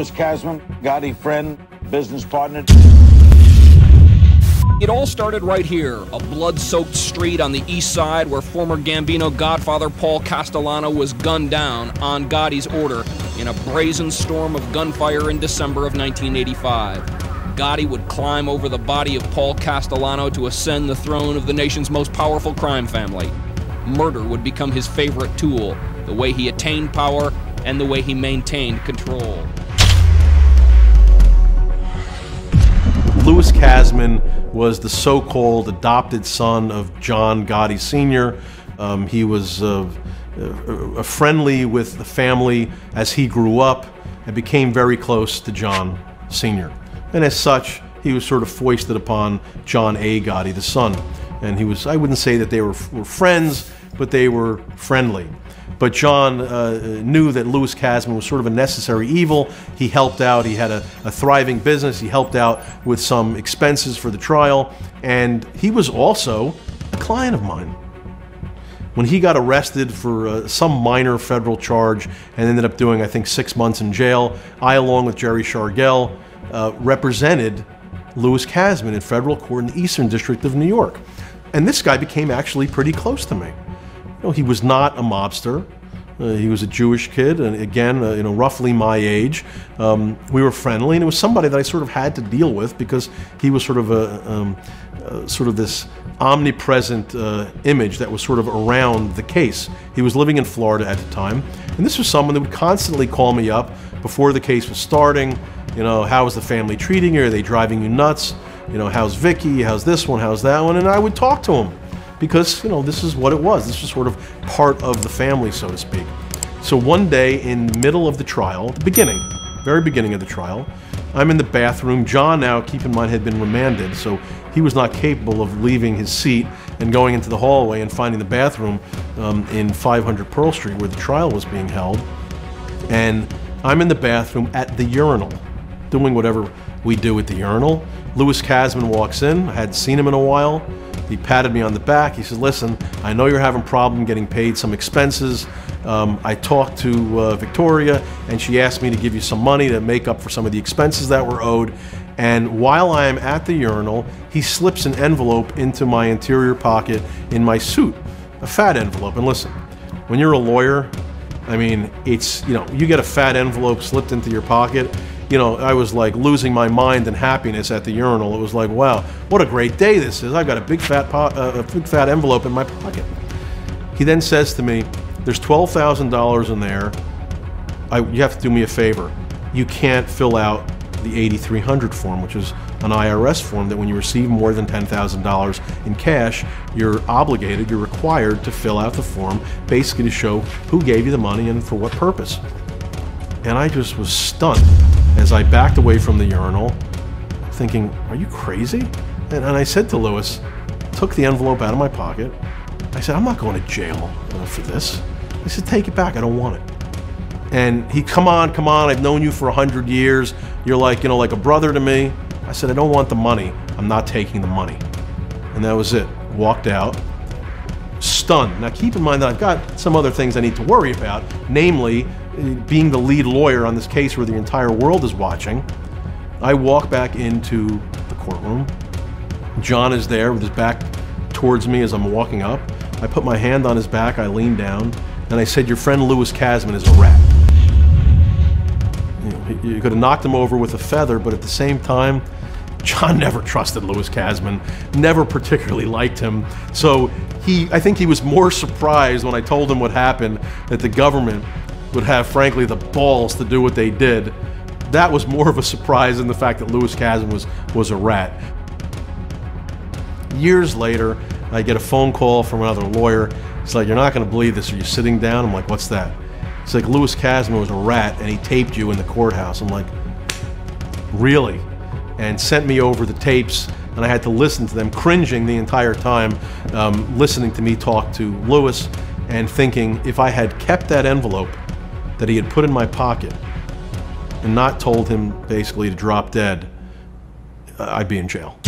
Louis Kasman, Gotti friend, business partner. It all started right here, a blood-soaked street on the east side where former Gambino godfather Paul Castellano was gunned down on Gotti's order in a brazen storm of gunfire in December of 1985. Gotti would climb over the body of Paul Castellano to ascend the throne of the nation's most powerful crime family. Murder would become his favorite tool, the way he attained power and the way he maintained control. Louis Kasman was the so-called adopted son of John Gotti Sr. He was friendly with the family as he grew up and became very close to John Sr. And as such, he was sort of foisted upon John A. Gotti, the son. And he was, I wouldn't say that they were friends, but they were friendly. But John knew that Louis Kasman was sort of a necessary evil. He helped out. He had a thriving business. He helped out with some expenses for the trial. And he was also a client of mine. When he got arrested for some minor federal charge and ended up doing, I think, 6 months in jail, I, along with Jerry Shargell, represented Louis Kasman in federal court in the Eastern District of New York. And this guy became actually pretty close to me. You know, he was not a mobster. He was a Jewish kid, and again, you know, roughly my age. We were friendly, and it was somebody that I sort of had to deal with because he was sort of this omnipresent image that was sort of around the case. He was living in Florida at the time, and this was someone that would constantly call me up before the case was starting. You know, how is the family treating you? Are they driving you nuts? You know, how's Vicky? How's this one? How's that one? And I would talk to him. Because, you know, this is what it was. This was sort of part of the family, so to speak. So one day in the middle of the trial, the beginning, very beginning of the trial, I'm in the bathroom. John, now, keep in mind, had been remanded, so he was not capable of leaving his seat and going into the hallway and finding the bathroom in 500 Pearl Street where the trial was being held. And I'm in the bathroom at the urinal, doing whatever we do at the urinal. Louis Kasman walks in. I hadn't seen him in a while. He patted me on the back. He said, listen, I know you're having a problem getting paid some expenses. I talked to Victoria, and she asked me to give you some money to make up for some of the expenses that were owed. And while I am at the urinal, he slips an envelope into my interior pocket in my suit, a fat envelope. And listen, when you're a lawyer, I mean, it's, you know, you get a fat envelope slipped into your pocket. You know, I was like losing my mind and happiness at the urinal. It was like, wow, what a great day this is. I've got a big fat envelope in my pocket. He then says to me, there's $12,000 in there. You have to do me a favor. You can't fill out the 8300 form, which is an IRS form that when you receive more than $10,000 in cash, you're required to fill out the form, basically to show who gave you the money and for what purpose. And I just was stunned as I backed away from the urinal, thinking, are you crazy? And I said to Louis, took the envelope out of my pocket. I said, I'm not going to jail for this. I said, take it back, I don't want it. And he, come on, I've known you for 100 years. You're like, you know, like a brother to me. I said, I don't want the money. I'm not taking the money. And that was it. Walked out, stunned. Now keep in mind that I've got some other things I need to worry about, namely, being the lead lawyer on this case where the entire world is watching. I walk back into the courtroom. John is there with his back towards me as I'm walking up. I put my hand on his back, I lean down, and I said, your friend Louis Kasman is a rat. You could have knocked him over with a feather, but at the same time, John never trusted Louis Kasman, never particularly liked him. So I think he was more surprised when I told him what happened, that the government would have, frankly, the balls to do what they did. That was more of a surprise than the fact that Louis Kasman was a rat. Years later, I get a phone call from another lawyer. He's like, you're not going to believe this. Are you sitting down? I'm like, what's that? He's like, Louis Kasman was a rat, and he taped you in the courthouse. I'm like, really? And sent me over the tapes, and I had to listen to them, cringing the entire time, listening to me talk to Louis, and thinking, if I had kept that envelope that he had put in my pocket and not told him basically to drop dead, I'd be in jail.